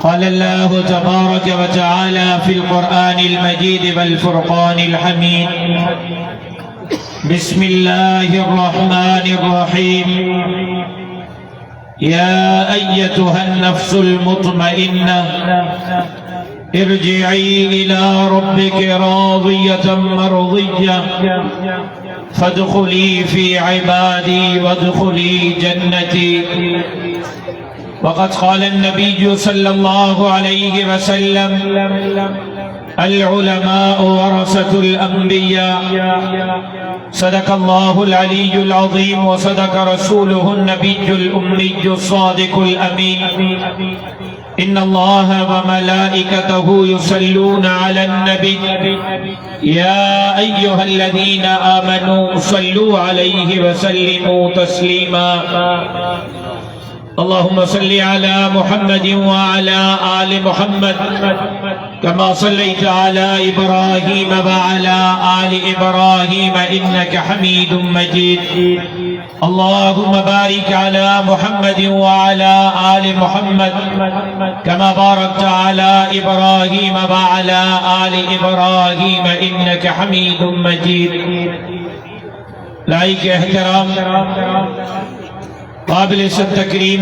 قال الله تبارك وتعالى في القرآن المجيد والفرقان الحميد بسم الله الرحمن الرحيم يا أيتها النفس المطمئنة ارجعي إلى ربك راضية مرضية فادخلي في عبادي وادخلي جنتي. وقد قال النبي صلى الله عليه وسلم العلماء ورثة الأنبياء. صدق الله العلي العظيم وصدق رسوله النبي الأمي الصادق الأمين. إن الله وملائكته يصلون على النبي يا أيها الذين آمنوا صلوا عليه وسلموا تسليما. اللهم صل على محمد وعلى آل محمد كما صليت على إبراهيم وعلى آل إبراهيم إنك حميد مجيد. اللهم بارك على محمد وعلى آل محمد كما باركت على إبراهيم وعلى آل إبراهيم إنك حميد مجيد. لائق احترام قابل عزت تکریم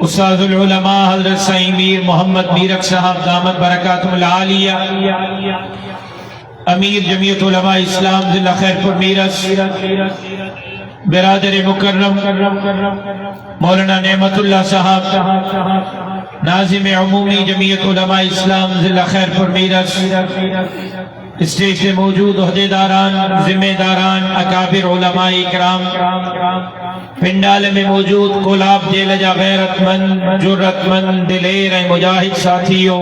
استاد العلماء حضرت سائیں میر محمد میرک صاحب دامت برکاتہم العالیہ امیر جمعیت علماء اسلام ضلع خیر پور میرس، برادر مکرم مولانا نعمت اللہ صاحب ناظم عمومی جمعیت علماء اسلام ضلع خیر پور میرس، اسٹیج سے موجود عہدیداران، ذمہ داران، اکابر علماء اکرام، پنڈال میں موجود کولاب دیلجا غیرت مند، جرت مند، دلیر مجاہد ساتھیوں،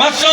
200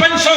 500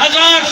1000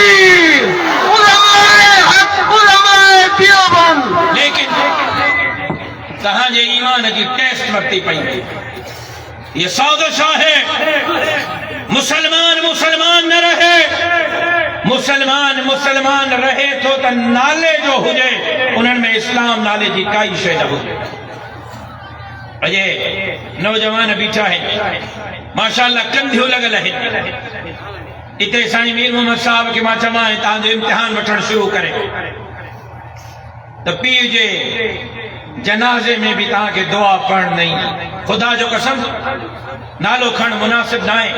تکبیر علماء حق علماء دیوبند لیکن کہاں جے ایمان کی ٹیسٹ ورتی پئی یہ سازش ہے مسلمان نہ رہے مسلمان رہے تو نالے جو ہوجے انہن میں اسلام نالے جی کائی شے نہ ہوجے اجے نوجوان بیٹھا ہے ماشاءاللہ کندھیوں لگل ہے اتنے سائیں میر محمد صاحب کے ماں چمائیں تاں جو امتحان وٹھن شروع کرے تو پیر جے جنازے میں بھی تاں کے دعا پڑھ نہیں خدا جو قسم نالو کھن مناسب نائیں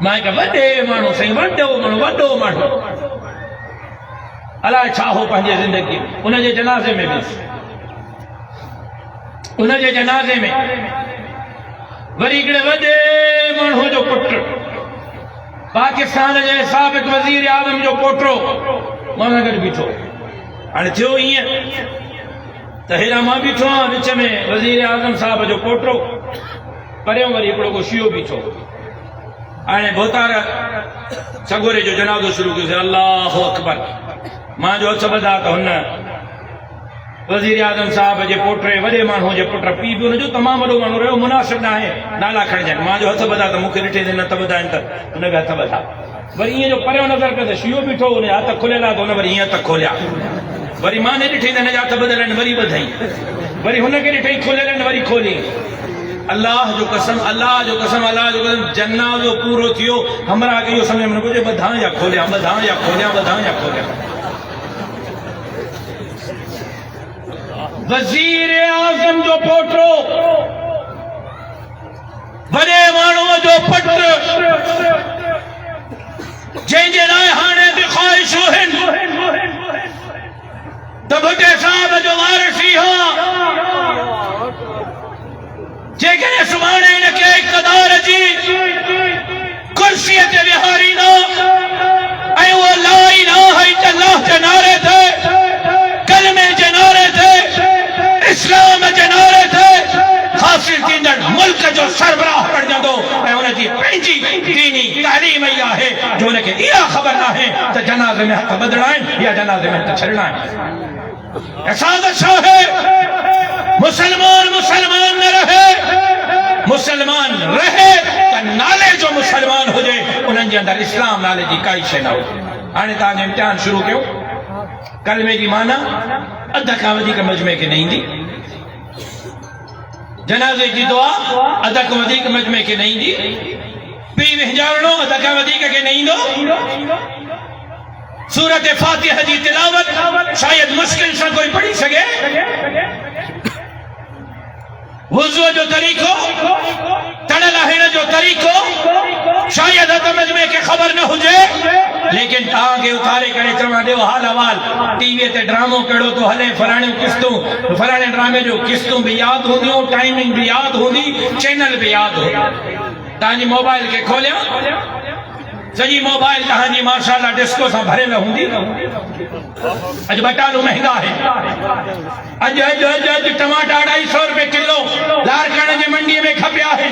میں کہا وڈے مانو سائیں وڈو مانو اللہ چھاہو پہنجے زندگی انہیں جے جنازے میں بھی انہیں جے جنازے میں وریگڑے وڈے مانو جو پٹر پاکستان جے سابق وزیر اعظم جو پوٹرو مانا کر بیٹھو اور جو ہی ہے تہیرا ماں بیٹھو وچ میں وزیر اعظم صاحب جو پوٹرو پریوں وری اکڑو کو شیو بیٹھو آنے بہتار سگورے جو جنازو شروع کی سے اللہ اکبر ماں جو اچھا بدا تو ہن وزیر اعظم صاحب جے پوٹرے وڈے مانو جے پوٹر پی بھی جو تمام وڈو مانو رہو مناسب نہ ہے نالا کھڑ جائیں ماں جو ہتھ بدا تو مکھے ڈٹھے دن ہتھ بدا انتر انہیں بھی ہتھ بدا وری یہ جو پریوں نظر پہ شیو بیٹھو انہیں ہتھ کھولے لا تو انہیں وری یہ ہتھ کھولیا وری ماں نے ڈٹھی دن ہتھ بدلن وری بدھائی وری ہن کے ڈٹھی کھولے لن وری کھولی اللہ جو قسم جنازو پورو تھیو ہمرا کے یہ سمجھ میں کچھ بدھاں یا کھولیا وزیر اعظم جو پوٹرو بڑے مانو جو پٹر جن جے لائے ہانے بھی خواہش ہوئن تو بھٹے صاحب جو وارثی ہاں جے کہ سبحانے انکے اقتدار جی کرسیت بہاری نا اے وہ لا الہ الا اللہ جنارے تھے کلمے جنارے تھے اسلام جنارے تھے حاصل دیندر ملک جو سربراہ پڑ جاندو اے انہیں دی پینجی دینی تعلیم یا ہے جو انہیں کہ یہ خبر نہ ہے تو جنازے میں ہتھ بدلائیں یا جنازے میں ہتھ چھڑنائیں احساس ہے مسلمان نہ رہے مسلمان رہے تو نالے جو مسلمان ہو جائے انہوں کے اندر اسلام نالے جی کائی شے نہ ہو آنے تاں امتحان شروع کیوں کلمے کی معنی ادھا کاودی کا مجمع کے نہیں دی جنازے کی دعا ادھا کاودی کا مجمع کے نہیں دی پی وہجارنو ادھا کاودی کے نہیں دو سورت فاتحہ دی تلاوت شاید مشکل سے کوئی پڑھی سکے وضو جو طریقو تڑلا ہے جو طریقو شاید ادھا مجمع کے خبر نہ ہو جائے لیکن تاں کے اتارے کرے چما دے وہ حال حوال ٹی وی تے ڈراموں کڑو تو ہلے فلانے قسطوں فلانے ڈرامے جو قسطوں بھی یاد ہوں دیوں ٹائمنگ بھی یاد ہوں دی چینل بھی یاد ہوں تاں موبائل کے کھولیا سجی موبائل تاں جی ماشاءاللہ ڈسکو سا بھرے میں ہوں دی اج بٹالو مہنگا ہے اج ٹماٹا 250 روپے کلو لارکانے جے منڈی میں کھپیا ہے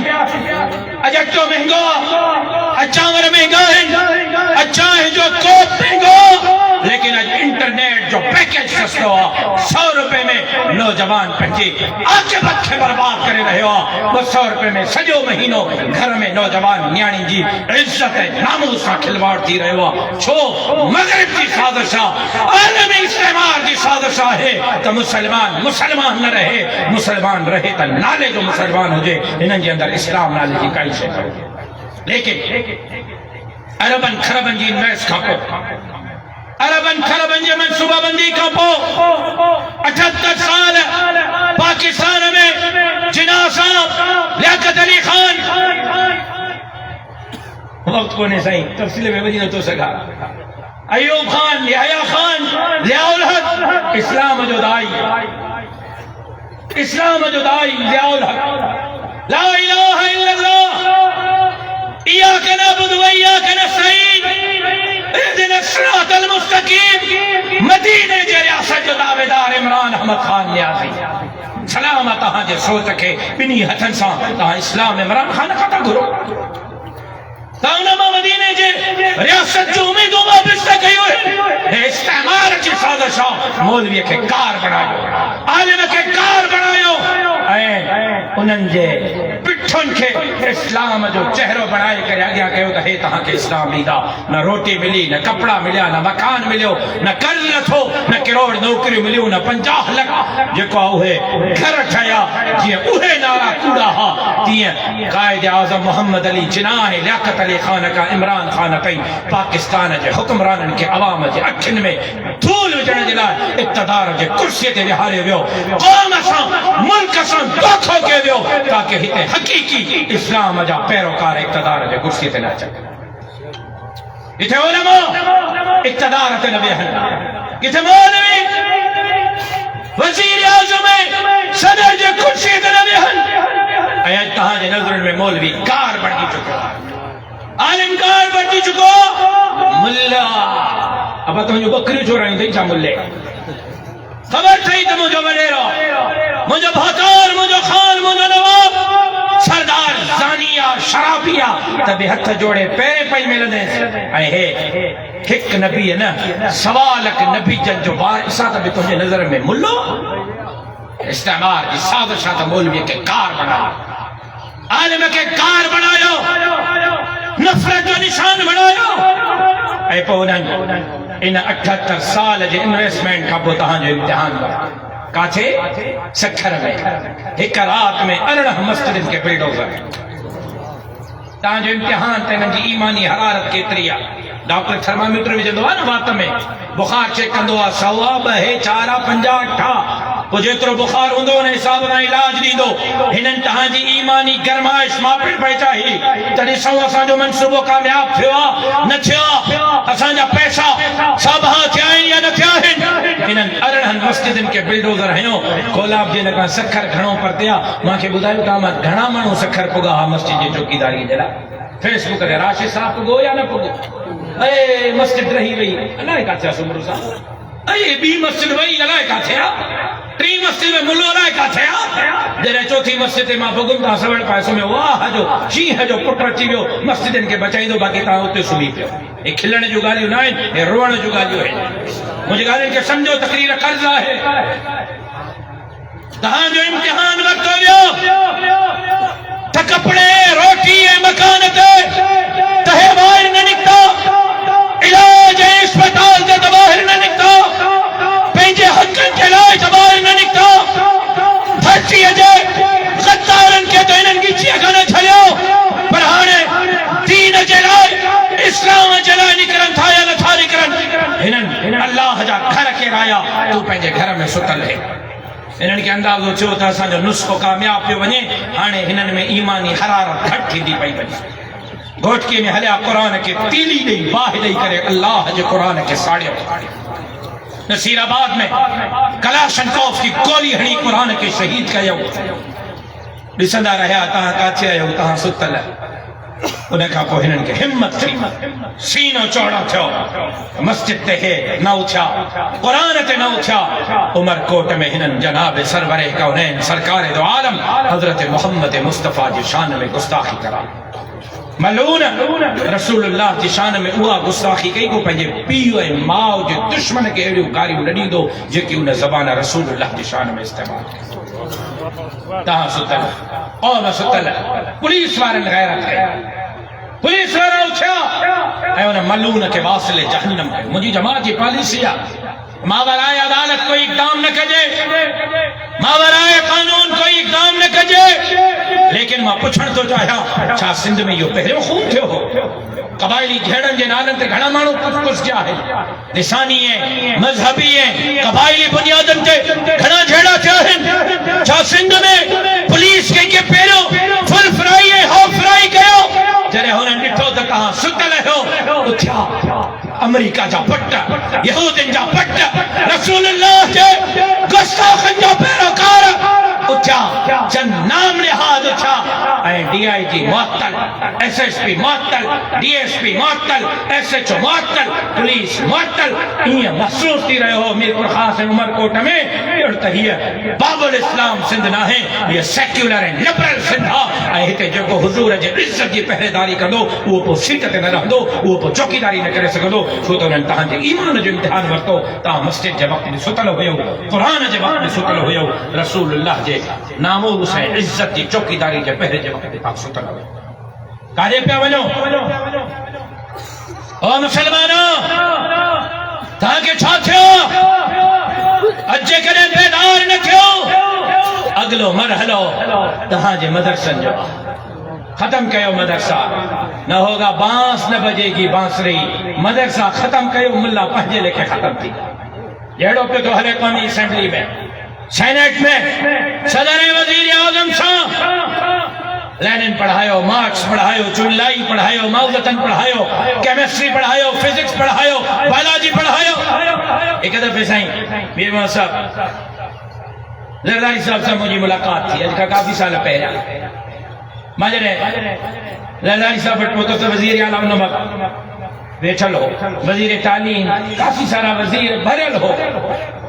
اج اٹو مہنگا اج چاور مہنگا ہے اج چاہے جو کوپ مہنگا لیکن اج انٹرنیٹ جو پیکج سستا ہوا 100 روپے میں نوجوان پہنچے آکے بچے برباد کرے رہے ہوا وہ 100 روپے میں سجو مہینوں گھر میں نوجوان نیانی جی عزت ناموسا کھلواڑ تھی رہے ہوا چھو مغرب کی سازشہ عالمی استعمار کی سازشہ ہے تو مسلمان نہ رہے مسلمان رہے تو نالے جو مسلمان ہو جائے انہوں کے اندر اسلام نالے کی کئی شے کرو لیکن عربن خربن جی انویس کھاپو عربن خربن جی منصوبہ بندی کھاپو 78 سال پاکستان میں جناح صاحب لیاقت علی خان وقت کو نہیں صحیح تفصیل میں وجہ نہ تو سکا ایوب خان یحییٰ خان ضیاء الحق اسلام جو دائی ضیاء الحق لا الہ الا اللہ ایاک نعبد و ایاک نستعین اہدنا الصراط المستقیم مدینے جے ریاست جو دعویدار عمران احمد خان نیازی سلامت تہاں جے سوچ کے بنی ہتھن سان تہاں اسلام عمران خان کھتا گھرو تانما مدینے جے ریاست جو امیدوں واپس تک کئی ہوئے استعمار کی سازشاں مولوی کے کار بنایو عالم کے کار بنایو انہن جے پٹھن کے اسلام جو چہرو بنائے کرے آگیا کہو تو ہے تہاں کے اسلام لیدا نہ روٹی ملی نہ کپڑا ملیا نہ مکان ملیو نہ قرض نہ تھو نہ کروڑ نوکری ملیو نہ 50 لکھ جے کو اوہے گھر ٹھیا جی اوہے نارا کوڑا ہا تیئے قائد اعظم محمد علی جناح لیاقت علی خان کا عمران خان کئی پاکستان جے حکمرانن کے عوام جے اکھن میں دھول وجھن جے لائے اقتدار جے کرسی تے وہارے ویو قوم اساں ملک اساں دکھو کے ویو تاکہ ہتے حقیقی اسلام جا پیروکار اقتدار جے کرسی تے نہ چکے اتھے علماء اقتدار تے نبی ہن اتھے مولوی وزیر اعظم صدر جے کرسی تے نبی ہن اے تہاں جے نظرن میں مولوی کار بڑی چکو عالم کار بڑی چکو ملا اب تو جو بکری چورائیں تھی چا ملے خبر تھی تو مجھے وڈیرو مجھے بھاتار مجھے خان مجھے نواب سردار زانیہ شرابیہ تبھی ہتھ جوڑے پیرے پائی مل دیں اے ایک نبی ہے نا سوالک نبی جن جو بار اسا تبھی تجھے نظر میں ملو استعمار کی سازشات مولوی کے کار بنایا عالم کے کار بنایا نفرت جو نشان بنایا اے پونن ان 78 سال جے انویسٹمنٹ کا بتہاں جو امتحان کرا کاچے سکھر میں ایک رات میں 18 مسجد کے بلڈوزر تاں جو امتحان تے نجی ایمانی حرارت کے تریا ڈاکٹر تھرمامیٹر بھی جدو آنا بات میں بخار چیک کندو آ سواب ہے 4 50 8 وہ جترو بخار ہوندو نے حساب نہ علاج دی دو ہنن تہاں جی ایمانی گرمائش ماپڑ پہچا ہی تڑی سو اساں جو منصوبو کامیاب تھیا نہ تھیا اساں جا پیسہ سب ہاں تھیائیں یا نہ تھیائیں ہنن ارڑہن مسجدن کے بلڈوزر ہیں کولاب جی نکا سکھر گھنوں پر دیا ماں کے بدائیو کامت گھنا منو سکھر پگا ہا مسجد جی چوکیداری جلا فیس بک دے راشد صاحب پگو یا نہ پگو اے مسجد رہی رہی اللہ کا تھیا سمرو صاحب اے بی مسجد وہی اللہ کا تھیا ٹری مسجد میں ملو اللہ کا تھیا جرے چوتھی مسجد ماں بگم تا سوڑ پائسوں میں واہ جو شیح جو پٹر چیویو مسجد ان کے بچائی دو باقی تا ہوتے سمی پیو ایک کھلنے جو گالیو نہ ہیں یہ روڑنے جو گالیو ہیں مجھے گالی کہ سمجھو تقریر قرضہ ہے تہاں جو امتحان وقت ہو گیا تھا کپڑے روٹی مکانتے تہے باہر نہ نکتا علاج اسپتال سے باہر نہ نکتا پینجے حقن کے علاج باہر نہ نکتا پھرچی اجے غدارن کے تو انہن کی چیئے گانا چھلیو پرہانے دین جلائے اسلام جلائے نکرن تھا یا نہ تھا نکرن انہن اللہ جا گھر کے رایا تو پینجے گھر میں ستل ہے انہن کے اندازو چوتا سا جو نسخو کامیاب پیو بنے آنے انہن میں ایمانی حرارت گھٹ تھی دی پائی بنی گھوٹکی میں حلیا قرآن کے تیلی نہیں باہ نہیں کرے اللہ جو قرآن کے ساڑے نصیر آباد میں کلاشنکوف کی گولی ہڑی قرآن کے شہید کا یو بسندہ رہا تاہاں کاچے آئے تاہاں ستل ہے انہیں کہا کو ہنن کے ہمت تھی سینوں چوڑا تھو مسجد تے ہے نہ اچھا قرآن تے نہ اچھا عمر کوٹ میں ہنن جناب سرور کونین سرکار دو عالم حضرت محمد مصطفیٰ جی شان میں گستاخی کرا ملعون رسول اللہ جی شان میں ہوا گستاخی کئی کو پہنجے پیو اے ماؤ جو دشمن کے ایڈیو کاری لڑی دو جے کہ انہیں زبان رسول اللہ جی شان میں استعمال تاہاں ستل قوم ستل پولیس وارن غیرت ہے پولیس وارن اچھا اے انہیں ملعون کے واصل جہنم ہے مجھے جماعت کی پالیسیا ماورائے عدالت کوئی اقدام نہ کجے ماورائے قانون کوئی اقدام نہ کجے لیکن ماں پچھن تو چاہیا چھا سندھ میں یہ پہلے خون تھے ہو قبائلی جھیڑن جے نالن تے گھڑا مانو کچھ کیا ہے لسانی ہے مذہبی ہے قبائلی بنیادن تے گھڑا جھیڑا کیا ہے چھا سندھ میں پولیس کے پہلو فل فرائی ہے ہاف فرائی کہو جرے ہونے نٹھو تا کہاں ستلے ہو اچھا امریکہ جا پٹا یہودن جا پٹا رسول اللہ کے گستاخن جا پیروکار اچھا چند نام نہاد اچھا ڈی آئی جی معطل ایس ایس پی معطل ڈی ایس پی معطل ایس ایچ او معطل پولیس معطل یہ محسوس تھی رہے ہو میر خاص عمر کوٹ میں باب الاسلام سندھ نہ ہے یہ سیکولر ہے لبرل سندھ ہے جو حضور جی عزت جی پہرے داری کر دو وہ پو سیٹ تے نہ رہ دو وہ پو چوکیداری نہ کرے سکدو چھو تو انہاں تہاں جے ایمان جو امتحان ورتو تا مسجد جے وقت میں ستل ہویو قرآن جے وقت میں ستل ہویو رسول اللہ جے ناموس ہے عزت جی چوکیداری جے پہرے جے وقت میں تا ستل ہویو کاجے پیا ونجو او مسلمانوں تاکہ چھا تھیو اجے کرے بیدار نہ تھیو اگلو مرحلو تہاں جے مدرسن جو ختم کیو مدرسہ نہ ہوگا بانس نہ بجے گی بانسری مدرسہ ختم کیو ملا پہنجے لے کے ختم تھی جیڑو پہ تو ہر قومی اسمبلی میں سینٹ میں صدر وزیر اعظم صاحب لینن پڑھائیو مارکس پڑھائیو چولائی پڑھائیو ماؤزتن پڑھائیو کیمسٹری پڑھائیو فزکس پڑھائیو بایولوجی پڑھائیو ایک ادھر پیسائیں میر محمد صاحب زرداری صاحب سے مجھے ملاقات تھی اج کا کافی سال پہلا ماجرے زرداری صاحب پوتو تو وزیر اعلیٰ نمک بیٹھل ہو وزیر تعلیم کافی سارا وزیر بھرل ہو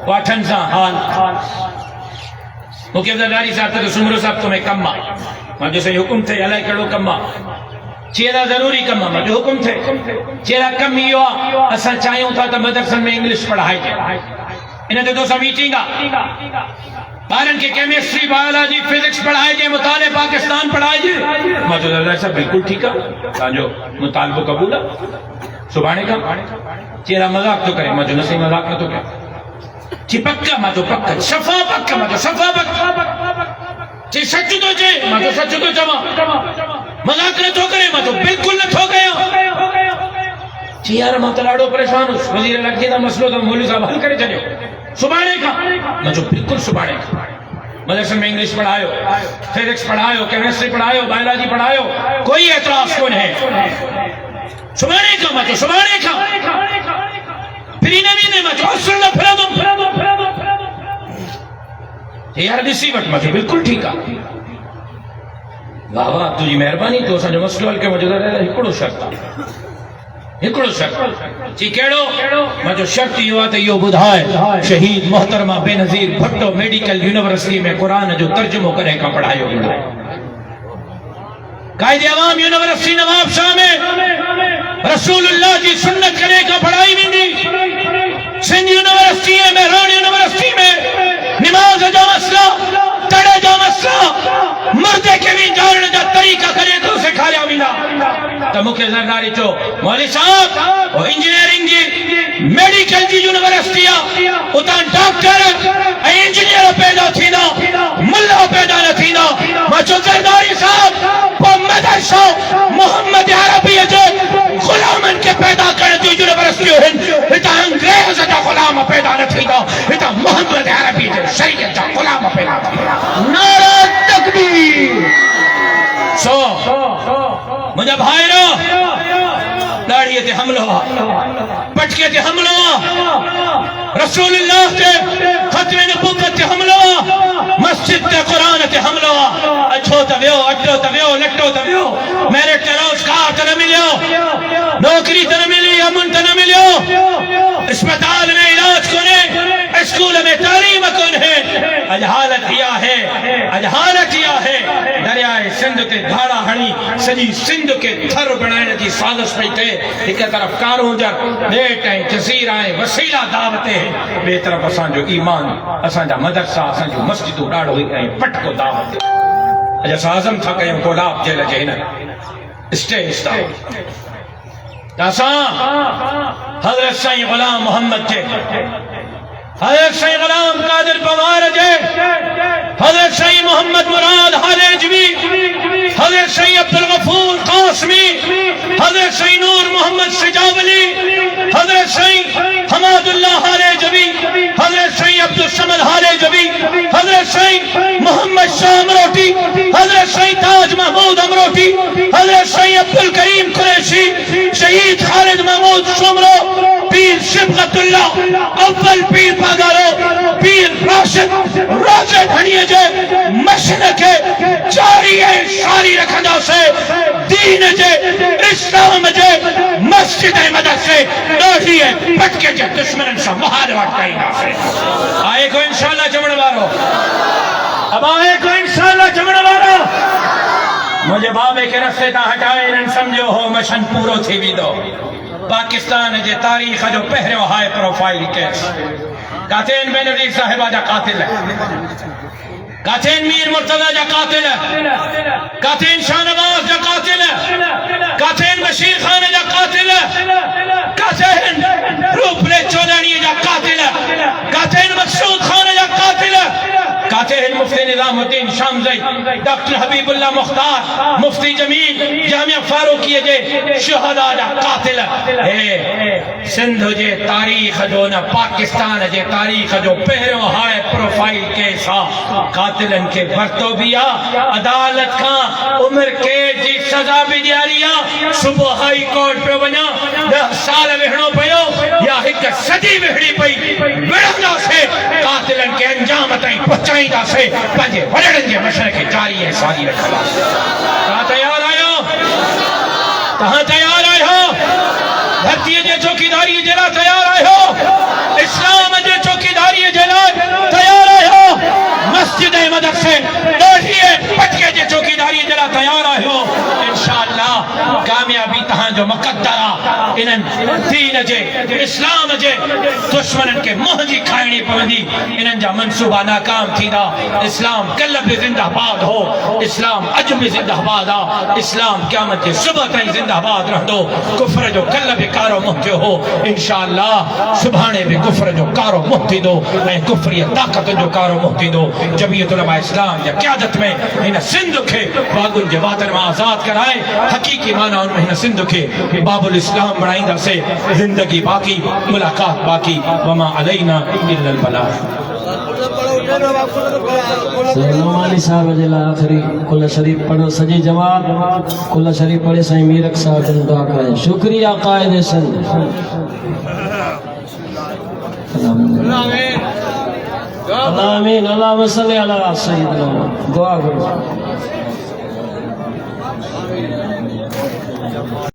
واٹھن سا حال مکیب زرداری صاحب تو سمرو صاحب تمہیں کم ماں جو سے حکم تھے علائی کڑو کم چیرہ ضروری کم ماں جو حکم تھے چیرہ کم ہی ہوا اسا چاہیوں تھا تو مدرسن میں انگلش پڑھائی جائے انہیں تو دو سا میٹنگا بارن کے کیمسٹری بایولوجی فزکس پڑھائے جائے مطالعہ پاکستان پڑھائے جائے مجھے اللہ صاحب بالکل ٹھیک ہے جو مطالبہ قبول ہے سبحانے کا چیرہ مذاق تو کرے مجھے نسی مذاق نہ تو کیا چی پکا مجھے پکا شفا پکا مجھے شفا پکا چی سچ تو چاہے مجھے سچ تو چاہا مذاق نہ تو کرے مجھے بالکل نہ تو گیا چی یار مطلعڑو پریشان ہو وزیر اللہ جیدہ مسئلہ تو مولی صاحب حل کرے چلے سبحانے کا مجھے بالکل سبحانے کا مدرسے میں انگلش پڑھائیو فزکس پڑھائیو کیمسٹری پڑھائیو بایولوجی پڑھائیو کوئی اعتراض کون ہے سبحانے کا مجھے سبحانے کا پھر نبی نے مجھے اصل نہ پھرا دو یار دیسی وقت مجھے بالکل ٹھیک ہے واہ واہ تجھے مہربانی تو سنجھو مسئلہ کے مجھے ہکڑو شرط ہکڑو شرط چی کیڑو مجھے شرط یہ ہوا تو یہ بدھائے شہید محترمہ بے نظیر بھٹو میڈیکل یونیورسٹی میں قرآن جو ترجمہ کرے کا پڑھائیو گئے قائد عوام یونیورسٹی نواب شاہ میں رسول اللہ کی سنت کرے کا پڑھائی بھی نہیں سندھ یونیورسٹی ہے مہران یونیورسٹی میں نماز جا مسئلہ تڑے جا مسئلہ مردے کے بھی جاننے جا طریقہ کرے تو اسے کھا لیا ملا تو مکہ زرداری چو مولی صاحب وہ انجینئرنگ جی میڈیکل جی یونیورسٹی اتان ڈاکٹر انجینئر پیدا تھینا ملہ پیدا نہ تھینا مچو زرداری صاحب وہ مدرسہ محمد عربی جو غلامن کے پیدا کرنے جو یونیورسٹی ہن اتا انگریز جا غلام پیدا نہ تھینا اتا محمد عربی جو شریعت جا غلام پیدا تھینا نعرہ تکبیر سو مجھے بھائی رو داڑھیے تے حملہ پٹکے تے حملہ رسول اللہ کے ختم نبوت تے حملہ مسجد تے قرآن تے حملہ اچھو تبیو اٹھو تبیو لٹو تبیو میرے تروز کار تے نہ ملیو نوکری تے نہ ملی امن تے نہ ملیو اسپتال میں علاج کونے اسکول میں تعلیم کون ہے اج حالت کیا ہے دریائے سندھ کے دھاڑا ہنی سجی سندھ کے تھر بنائنے کی سازش پہ تھے ایک طرف کاروں جر بیٹ ہیں جزیر آئیں وسیلہ دعوتے ہیں بے طرف اسان جو ایمان اسان جا مدرسہ اسان جو مسجد اڑاڑ ہوئی گئیں پٹ کو دعوتے اجا سازم تھا کہ گلاب جیل جہنن اسٹیج تھا اسان حضرت سائیں غلام محمد جے حضرت سائیں غلام قادر پوار جے حضرت سائیں محمد مراد حالیجوی حضرت سائیں عبدالغفور قاسمی حضرت سائیں نور محمد سجاولی حضرت سائیں حماد اللہ حالیجوی حضرت سائیں عبدالصمد حالیجوی حضرت سائیں محمد شاہ امروٹی حضرت سائیں تاج محمود امروٹی حضرت سائیں عبدالکریم قریشی شہید خالد محمود شمرو پیر شبغت اللہ اول پیر پاگارو پیر قاصد روزے دھنیے جے مشرق جاری شاری رکھندا سے دین جے اسلام جے مسجد مدرسے ڈوڑی پٹکے جے دشمنن سے مہار وٹائیندا سے آئے کو انشاءاللہ جمن وارو اب آئے کو انشاءاللہ جمن وارو مجھے بابے کے رستے تا ہٹائے انہن سمجھو ہو مشن پورو تھی بھی دو پاکستان جے تاریخ جو پہرو ہائے پروفائل کیس قاتین بے نظیر صاحبہ جا قاتل ہے قاتین میر مرتضی جا قاتل ہے قاتین شاہنواز جا قاتل ہے قاتین بشیر خان جا قاتل ہے قاتین روپلے چودانی جا قاتل ہے قاتین مقصود خان جا قاتل ہے قاتل مفتی نظام الدین شامزی ڈاکٹر حبیب اللہ مختار مفتی جمیل جامعہ فاروقی جے شہداء جا قاتل ہے سندھ جے تاریخ جو نا پاکستان جے تاریخ جو پہروں ہائے پروفائل کیسا قاتلن کے برتو بیا عدالت کھاں عمر قید جی سزا بھی دیاریا صبح ہائی کورٹ پہ بنا 10 سال وہنو پیو یا ایک صدی وہڑی پئی وڑھنا سے قاتلن کے انجام تائیں پہنچائیں دا سے پنجے وڑھن جے مشرق جاری ہے ساری رکھلا کہاں تیار آئے ہو کہاں تیار آئے ہو دھرتی جے چوکیداری جلا تیار آئے ہو اسلام جے چوکیداری جلا تیار آئے ہو مسجد مدرسے ڈوڑیے پٹکے جے چوکیداری جلا تیار آئے ہو انشاءاللہ کامیابی تہاں جو مقدرہ انہن دین جے اسلام جے دشمنن کے مہجی کھائنی پوندی انہن جا منصوبہ ناکام تھی دا اسلام کلب زندہ باد ہو اسلام عجم زندہ باد آ اسلام قیامت کے صبح تائیں زندہ باد رہ دو کفر جو کلب کارو محتی ہو انشاءاللہ سبحانے بھی کفر جو کارو محتی دو میں کفری طاقت جو کارو محتی دو جمعیت علماء اسلام یا قیادت میں انہیں سندھ کے باگن کے وطن میں آزاد کرائے حقیقی معنی ان میں سندھ کے باب الاسلام بنائیں سے زندگی باقی ملاقات باقی وما علینا الا البلاغ سلام علی صاحب جلا آخری کل شریف پڑھو سجی جواب کل شریف پڑھے سائیں میرک صاحب جن دعا کریں شکریہ قائد سند آمین اللہم صلی علی سیدنا دعا کرو